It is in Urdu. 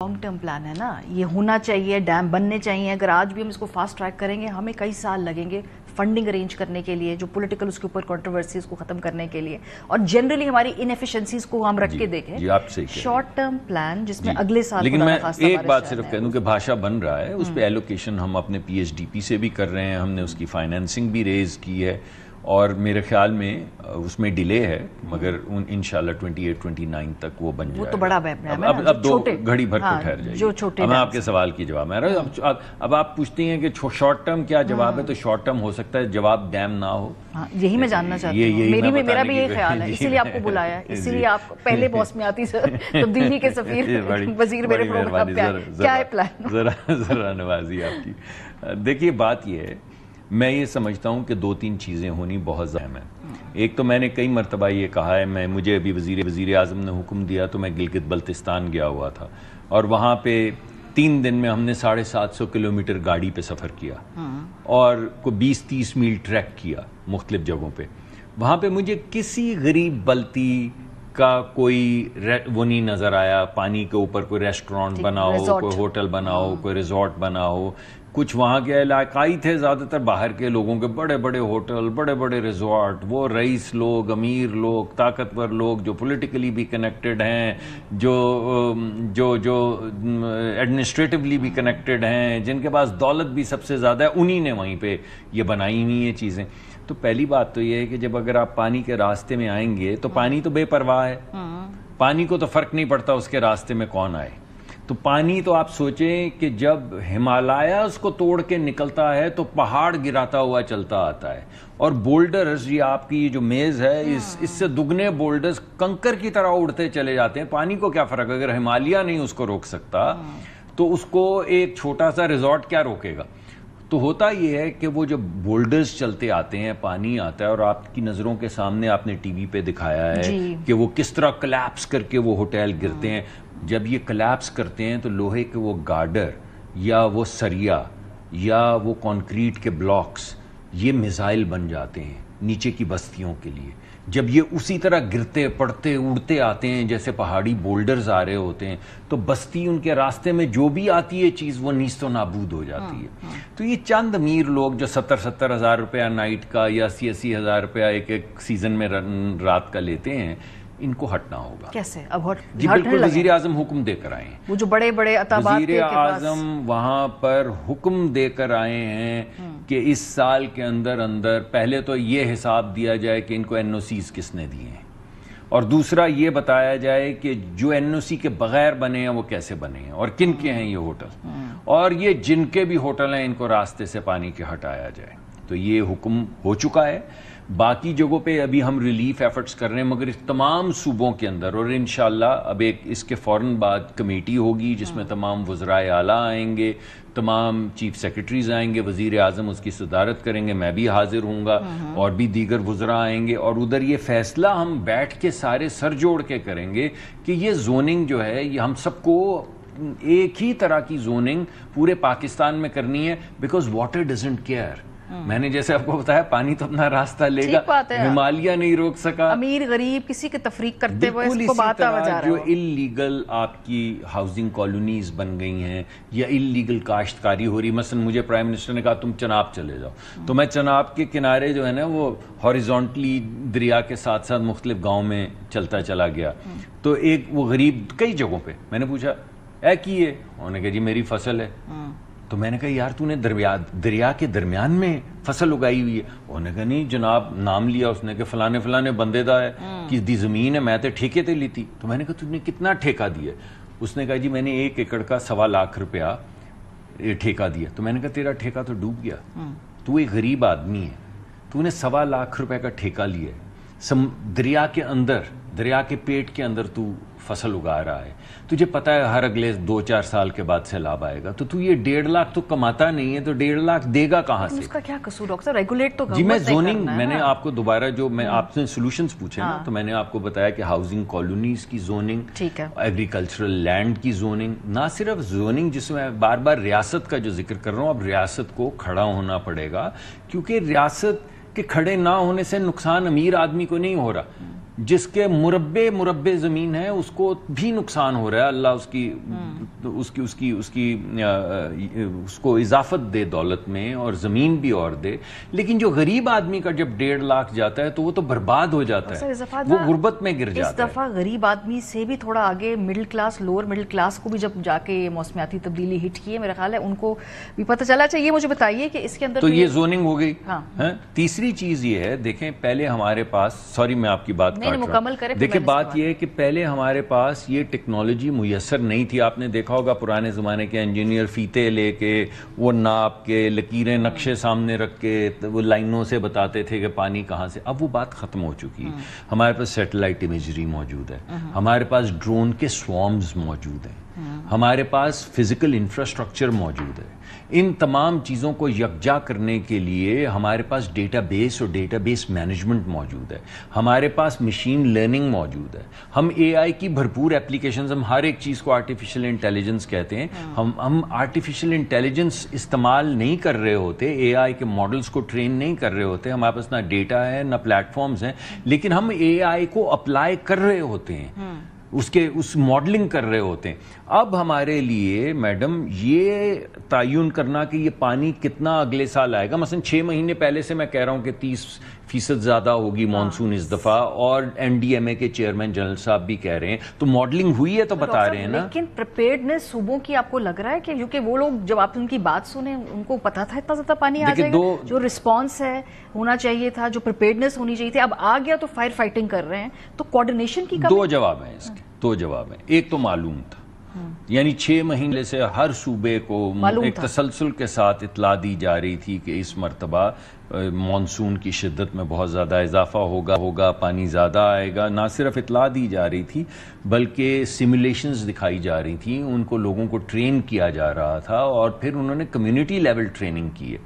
لانگ ٹرم پلان ہے نا, یہ ہونا چاہیے, ڈیم بننے چاہیے. اگر آج بھی ہم اس کو فاسٹ ٹریک کریں گے ہمیں کئی سال لگیں گے فنڈنگ ارینج کرنے کے لیے, جو پولیٹیکل اس کے اوپر کنٹروورسیز کو ختم کرنے کے لیے, اور جنرلی ہماری انیفیشنسیز کو ہم رکھ کے دیکھیں. شارٹ ٹرم پلان جس میں اگلے سال, لیکن میں ایک بات صرف کہہ دوں کہ بھاشا بن رہا ہے, اس پہ ایلوکیشن ہم اپنے پی ایچ ڈی پی سے بھی کر رہے ہیں, ہم نے اس کی فائنینسنگ بھی ریز کی ہے, اور میرے خیال میں اس میں ڈیلے ہے, مگر انشاءاللہ 28-29 تک وہ بن جائے. وہ تو بڑا اب دو گھڑی بھر کو ٹھہر جائے گی. میں آپ کے سوال کی جواب میں اب آپ پوچھتے ہیں کہ شارٹ ٹرم کیا جواب ہے, تو شارٹ ٹرم ہو سکتا ہے جواب ڈیم نہ ہو. یہی میں جاننا چاہتی ہوں, میرا بھی یہی خیال ہے, اسی لیے آپ کو بلایا, اسی لیے آپ پہلے باس میں آتی تبدیلی کے سفیر وزیر میرے پروگرام پہ آئے. کیا ہے پلان؟ ذرا نوازی آپ کی. دیکھیے بات یہ ہے, میں یہ سمجھتا ہوں کہ دو تین چیزیں ہونی بہت اہم ہیں. ایک تو میں نے کئی مرتبہ یہ کہا ہے, مجھے ابھی وزیر اعظم نے حکم دیا تو میں گلگت بلتستان گیا ہوا تھا, اور وہاں پہ 3 دن میں ہم نے 750 کلومیٹر گاڑی پہ سفر کیا, اور کوئی 20-30 میل ٹریک کیا مختلف جگہوں پہ. وہاں پہ مجھے کسی غریب بلتی کا کوئی وہ نہیں نظر آیا. پانی کے اوپر کوئی ریسٹورانٹ بناؤ, کوئی ہوٹل بناؤ, کوئی ریزورٹ بناؤ. کچھ وہاں کے علاقائی تھے, زیادہ تر باہر کے لوگوں کے بڑے بڑے ہوٹل, بڑے بڑے ریزورٹ, وہ رئیس لوگ, امیر لوگ, طاقتور لوگ جو پولیٹیکلی بھی کنیکٹڈ ہیں, جو ایڈمنسٹریٹولی بھی کنیکٹڈ ہیں, جن کے پاس دولت بھی سب سے زیادہ ہے, انہی نے وہیں پہ یہ بنائی ہوئی ہیں چیزیں. تو پہلی بات تو یہ ہے کہ جب اگر آپ پانی کے راستے میں آئیں گے تو پانی تو بے پرواہ ہے, پانی کو تو فرق نہیں پڑتا اس کے راستے میں کون آئے. تو پانی تو آپ سوچیں کہ جب ہمالیاز کو توڑ کے نکلتا ہے تو پہاڑ گراتا ہوا چلتا آتا ہے, اور بولڈرز, یہ آپ کی جو میز ہے, اس سے دگنے بولڈرز کنکر کی طرح اڑتے چلے جاتے ہیں. پانی کو کیا فرق, اگر ہمالیہ نہیں اس کو روک سکتا تو اس کو ایک چھوٹا سا ریزورٹ کیا روکے گا. تو ہوتا یہ ہے کہ وہ جو بولڈرز چلتے آتے ہیں, پانی آتا ہے, اور آپ کی نظروں کے سامنے آپ نے ٹی وی پہ دکھایا ہے کہ وہ کس طرح کلیپس کر کے وہ ہوٹل گرتے ہیں. جب یہ کلیپس کرتے ہیں تو لوہے کے وہ گارڈر یا وہ سریا یا وہ کانکریٹ کے بلاکس, یہ میزائل بن جاتے ہیں نیچے کی بستیوں کے لیے. جب یہ اسی طرح گرتے پڑتے اڑتے آتے ہیں جیسے پہاڑی بولڈرز آ رہے ہوتے ہیں, تو بستی ان کے راستے میں جو بھی آتی ہے چیز وہ نیست و نابود ہو جاتی ہے. تو یہ چند امیر لوگ جو 70 ہزار روپیہ نائٹ کا یا 80 ہزار روپیہ ایک سیزن میں رات کا لیتے ہیں, ان کو ہٹنا ہوگا. کیسے اب جی بالکل, وزیر اعظم حکم دے کر آئے ہیں. وہ جو بڑے بڑے عطابات وزیر اعظم وہاں پر حکم دے کر آئے ہیں کہ اس سال کے اندر پہلے تو یہ حساب دیا جائے کہ ان کو این او سیز کس نے دیے ہیں, اور دوسرا یہ بتایا جائے کہ جو این او سی کے بغیر بنے ہیں وہ کیسے بنے ہیں اور کن کے ہیں یہ ہوٹل, اور یہ جن کے بھی ہوٹل ہیں ان کو راستے سے پانی کے ہٹایا جائے. تو یہ حکم ہو چکا ہے. باقی جگہوں پہ ابھی ہم ریلیف ایفرٹس کر رہے ہیں, مگر اس تمام صوبوں کے اندر, اور انشاءاللہ اب ایک اس کے فوراً بعد کمیٹی ہوگی جس میں تمام وزرائے اعلیٰ آئیں گے, تمام چیف سیکرٹریز آئیں گے, وزیر اعظم اس کی صدارت کریں گے, میں بھی حاضر ہوں گا, اور بھی دیگر وزراء آئیں گے, اور ادھر یہ فیصلہ ہم بیٹھ کے سارے سر جوڑ کے کریں گے کہ یہ زوننگ جو ہے یہ ہم سب کو ایک ہی طرح کی زوننگ پورے پاکستان میں کرنی ہے, بیکاز واٹر ڈزنٹ کیئر. میں نے جیسے آپ کو بتایا, پانی تو اپنا راستہ لے گا, ہمالیہ نہیں روک سکا, امیر غریب کسی کی تفریق کرتے ہوئے اس کو بات آ جا رہا ہے. جو اللیگل آپ کی ہاؤسنگ کالونیز بن گئی ہیں یا اللیگل کاشتکاری ہو رہی, مثلا مجھے پرائم منسٹر نے کہا تم چناب چلے جاؤ, تو میں چناب کے کنارے جو ہے نا وہ ہاریزونٹلی دریا کے ساتھ ساتھ مختلف گاؤں میں چلتا چلا گیا. تو ایک وہ غریب کئی جگہوں پہ, میں نے پوچھا اے کی ہے, انہوں نے کہا جی میری فصل ہے. تو میں نے کہا یار تو نے دریا کے درمیان میں فصل اگائی ہوئی ہے. انہوں نے کہا نہیں جناب, نام لیا اس نے کہ فلانے بندے دا ہے کہ دی زمین ہے, میں تے ٹھیکے تے لی تھی. تو میں نے کہا تو نے کتنا ٹھیکہ دیا؟ اس نے کہا جی میں نے 1 ایکڑ کا 1.25 لاکھ روپیہ ٹھیکہ دیا. تو میں نے کہا تیرا ٹھیکہ تو ڈوب گیا, تو ایک غریب آدمی ہے, تو نے 1.25 لاکھ روپے کا ٹھیکہ لیا ہے, دریا کے اندر, دریا کے پیٹ کے اندر تو فصل اگا رہا ہے. تجھے پتا ہے ہر اگلے 2-4 سال کے بعد سیلاب آئے گا, تو یہ 1.5 لاکھ تو کماتا نہیں ہے, تو 1.5 لاکھ دے گا کہاں سے؟ اس کا کیا قصور ڈاکٹر صاحب, ریگولیٹ تو جی میں زوننگ, میں نے آپ کو دوبارہ جو میں آپ نے سولوشنز پوچھے نا, تو میں نے آپ کو بتایا کہ ہاؤسنگ کالونیز کی زوننگ, ایگریکلچرل لینڈ کی زوننگ, نہ صرف زوننگ جس میں بار بار ریاست کا جو ذکر کر رہا ہوں, اب ریاست کو کھڑا ہونا پڑے گا, کیونکہ ریاست کے کھڑے نہ ہونے سے نقصان امیر آدمی کو نہیں ہو رہا, جس کے مربع زمین ہے اس کو بھی نقصان ہو رہا ہے. اللہ اس کو اضافت دے دولت میں اور زمین بھی اور دے. لیکن جو غریب آدمی کا جب 1.5 لاکھ جاتا ہے تو وہ تو برباد ہو جاتا ہے, وہ غربت میں گر جاتا ہے. اس دفعہ غریب آدمی سے بھی تھوڑا آگے middle class, lower middle class کو بھی جب جا کے یہ موسمیاتی تبدیلی ہٹ کی ہے, میرا خیال ہے ان کو بھی پتہ چلا. اچھا یہ مجھے بتائیے کہ اس کے اندر تو یہ زوننگ ہو گئی. تیسری چیز یہ ہے, دیکھیں پہلے ہمارے پاس, سوری میں آپ کی بات مکمل کریں, دیکھیں بات یہ ہے کہ پہلے ہمارے پاس یہ ٹیکنالوجی میسر نہیں تھی. آپ نے دیکھا ہوگا پرانے زمانے کے انجینئر فیتے لے کے وہ ناپ کے لکیریں نقشے سامنے رکھ کے وہ لائنوں سے بتاتے تھے کہ پانی کہاں سے. اب وہ بات ختم ہو چکی ہے. ہمارے پاس سیٹلائٹ امیجری موجود ہے, ہمارے پاس ڈرون کے سوارمز موجود ہیں, ہمارے پاس فزیکل انفراسٹرکچر موجود ہے. ان تمام چیزوں کو یکجا کرنے کے لیے ہمارے پاس ڈیٹا بیس اور ڈیٹا بیس مینجمنٹ موجود ہے, ہمارے پاس مشین لرننگ موجود ہے, ہم اے آئی کی بھرپور اپلیکیشنز, ہم ہر ایک چیز کو آرٹیفیشل انٹیلیجنس کہتے ہیں. ہم آرٹیفیشل انٹیلیجنس استعمال نہیں کر رہے ہوتے, اے آئی کے ماڈلز کو ٹرین نہیں کر رہے ہوتے. ہمارے پاس نہ ڈیٹا ہے نہ پلیٹ فارمز ہیں, لیکن ہم اے آئی کو اپلائی کر رہے ہوتے ہیں, اس ماڈلنگ کر رہے ہوتے ہیں. اب ہمارے لیے میڈم یہ تعین کرنا کہ یہ پانی کتنا اگلے سال آئے گا, مثلا 6 مہینے پہلے سے میں کہہ رہا ہوں کہ 30% زیادہ ہوگی مانسون اس دفعہ, اور این ڈی ایم اے کے چیئرمین جنرل صاحب بھی کہہ رہے ہیں, تو ماڈلنگ ہوئی ہے تو بتا رہے ہیں نا. لیکن پریپیئرڈنس صوبوں کی آپ کو لگ رہا ہے کہ کیونکہ وہ لوگ جب آپ ان کی بات سنیں ان کو پتا تھا اتنا زیادہ پانی آ جائے گا, جو رسپانس ہے ہونا چاہیے تھا, جو پریپیئرڈنس ہونی چاہیے تھی, اب آ گیا تو فائر فائٹنگ کر رہے ہیں, تو کوآرڈینیشن کی 2 جواب ہیں اس کے, 2 جواب ہیں. ایک تو معلوم تھا, یعنی 6 مہینے سے ہر صوبے کو ایک تسلسل کے ساتھ اطلاع دی جا رہی تھی کہ اس مرتبہ مانسون کی شدت میں بہت زیادہ اضافہ ہوگا, پانی زیادہ آئے گا. نہ صرف اطلاع دی جا رہی تھی بلکہ سیمولیشنز دکھائی جا رہی تھیں, ان کو لوگوں کو ٹرین کیا جا رہا تھا, اور پھر انہوں نے کمیونٹی لیول ٹریننگ کی ہے.